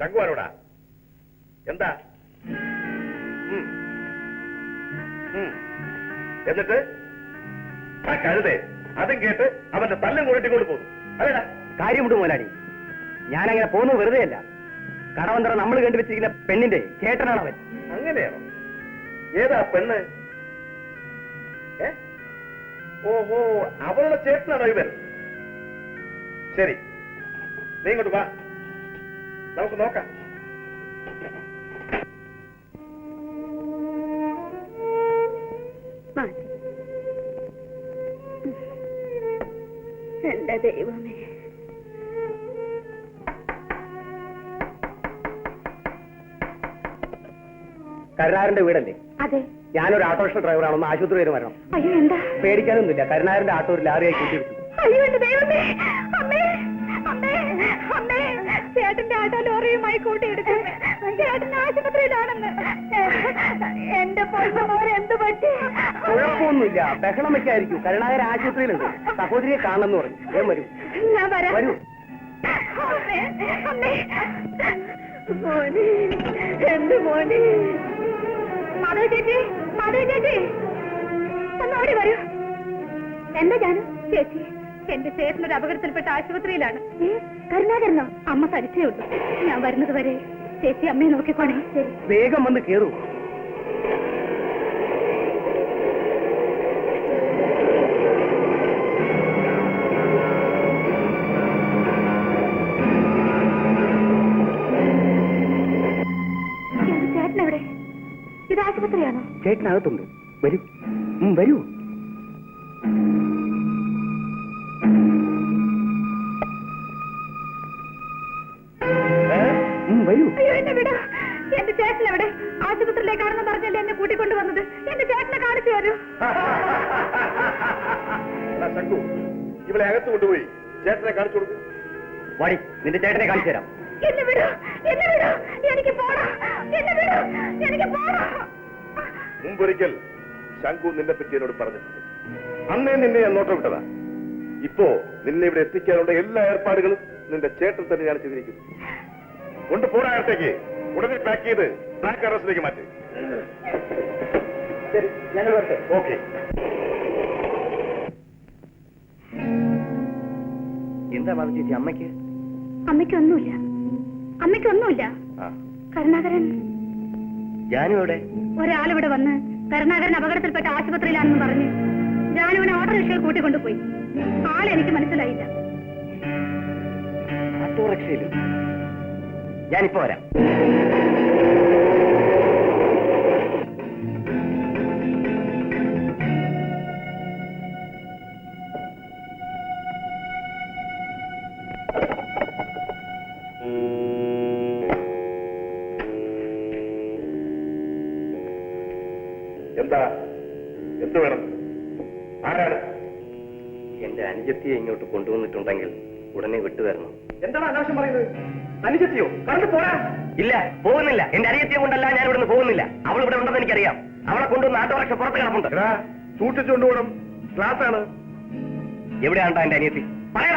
ശങ്കുവാനോടാ എന്താ? എന്നിട്ട് ആ കഴുതേ അതും കേട്ട് അവന്റെ തല്ലും കൂട്ടിക്കൊണ്ട് പോകുന്നു. അതേടാ കാര്യമുണ്ട് മുതലാളി. ഞാനങ്ങനെ പോകുന്നത് വെറുതെ അല്ല. കടവന്തറ നമ്മൾ കണ്ടുവച്ചിരിക്കുന്ന പെണ്ണിന്റെ ചേട്ടനാണ് അവൻ. അങ്ങനെയാണോ? ഏതാ പെണ്ണ്? ഓഹോ, അവളുടെ ചേട്ടനാണോ ഇവൻ? ശരി, നീ ഇങ്ങോട്ട് വാ, നമുക്ക് നോക്കാം. എന്റെ ദൈവമേ, കരുണാകരന്റെ വീടല്ലേ? അതെ. ഞാനൊരു ഓട്ടോറിക്ഷ ഡ്രൈവറാണ്. ഒന്ന് ആശുപത്രി വരെ വരണം. അയ്യോ, എന്താ? പേടിക്കാനൊന്നുമില്ല. കരുണാകരന്റെ ആട്ടോ ഒരു ലാറിയായി കൂട്ടിയെടുത്തു. അയ്യോ എന്റെ ദൈവമേ, അമ്മേ അമ്മേ അമ്മേ, ചേട്ടന്റെ ആട്ടോ ലോറിയുമായി കൂട്ടിയെടുക്കും. ചേട്ടൻ ആശുപത്രിയിലാണെന്ന്. എന്റെ പൊന്നമോരെന്ത് പറ്റി? കുഴപ്പമൊന്നുമില്ല, ബഹളം വെക്കായിരിക്കും. കരുണാകരൻ ആശുപത്രിയിലുണ്ട്. സഹോദരിയെ കാണണമെന്ന് പറഞ്ഞു. വേഗം വരൂ. ഞാൻ വരാം. വരൂ. അമ്മേ അമ്മേ, മോനെ, എന്ത് മോനെ? മാധവ ചേച്ചി, മാധവ ചേച്ചി, ഒന്നോടി വരൂ. എന്താ ജാനു? ചേച്ചി, എന്റെ ചേട്ടനൊരു അപകടത്തിൽപ്പെട്ട ആശുപത്രിയിലാണ്. കരുണാകരനോ? അമ്മ തരിച്ചേ ഉള്ളൂ. ഞാൻ വരുന്നത് വരെ ചേച്ചി അമ്മയെ നോക്കിക്കോണേ. ശരി. വേഗം വന്ന് കേറൂ. ചേട്ടനെവിടെ? ഇത് ആശുപത്രിയാണോ? ചേട്ടനകത്തുണ്ട്. വരൂ, വരൂ. വരൂ. അയ്യോ, എന്നെ വിട. എന്റെ ചേട്ടനെവിടെ? ആശുപത്രിയിലേക്കാണെന്ന് പറഞ്ഞല്ലേ എന്നെ കൂട്ടിക്കൊണ്ടു വന്നത്. എന്റെ ചേട്ടനെ കാണിച്ചു തരൂ. ശങ്കു, ഇവളെ അകത്ത് കൊണ്ടുപോയി ചേട്ടനെ കാണിച്ചു കൊടുക്കും. വാടി, നിന്റെ ചേട്ടനെ കാണിച്ചു തരാം. എന്നെ വിടൂ, എന്നെ വിടൂ, എനിക്ക് പോണം. എന്നെ വിടൂ, എനിക്ക് പോണം. മുമ്പൊരിക്കൽ ശങ്കു നിന്നെ പറ്റി എന്നോട് പറഞ്ഞിട്ടുണ്ട്. അന്നേ നിന്നെ ഞാൻ നോട്ടം വിട്ടതാ. ഇപ്പോ നിന്നെ ഇവിടെ എത്തിക്കാനുള്ള എല്ലാ ഏർപ്പാടുകളും നിന്റെ ചേട്ടൻ തന്നെയാണ് ചെയ്തിരിക്കുന്നത്. കൊണ്ടുപോടാ അകത്തേക്ക്. ഉടനെ പാക്ക് ചെയ്ത് ട്രാക്ക് അറസ്റ്റിലേക്ക് മാറ്റി. ശരി, ഞങ്ങൾ വരട്ടെ. ഓക്കെ. എന്താ ബാബു ചേച്ചി? അമ്മയ്ക്ക് അമ്മയ്ക്കൊന്നുമില്ല, അമ്മയ്ക്കൊന്നുമില്ല. കരുണാകരൻ, ജാനുവിടെ? ഒരാളിവിടെ വന്ന് കരുണാകരൻ അപകടത്തിൽപ്പെട്ട ആശുപത്രിയിലാണെന്ന് പറഞ്ഞ് ജാനുവിനെ ഓട്ടോറിക്ഷയിൽ കൂട്ടിക്കൊണ്ടുപോയി. ആളെനിക്ക് മനസ്സിലായില്ല. ഓട്ടോറിക്ഷയിലും? ഞാനിപ്പോ വരാം. എന്താ? എന്ത് വേണം? ആരാണ്? എന്റെ അനുജത്തിയെ ഇങ്ങോട്ട് കൊണ്ടുവന്നിട്ടുണ്ടെങ്കിൽ ഉടനെ വിട്ടുതരണം. എന്താണ് അനാവശ്യം പറയുന്നത്? അനുജത്തിയോ? കണ്ടു പോരാ. ഇല്ല, പോകുന്നില്ല. എന്റെ അനുജത്തിയെ കൊണ്ടല്ല ഞാൻ ഇവിടുന്ന് പോകുന്നില്ല. അവൾ ഇവിടെ ഉണ്ടെന്ന് എനിക്കറിയാം. അവളെ കൊണ്ടുവന്ന് ഓട്ടോറിക്ഷ പുറത്ത് കിടപ്പുണ്ട്. സൂക്ഷിച്ചുകൊണ്ടുപോകണം. ക്ലാസ്സാണ്. എവിടെയാണ്ടാ എന്റെ അനിയത്തി? പറയടാ.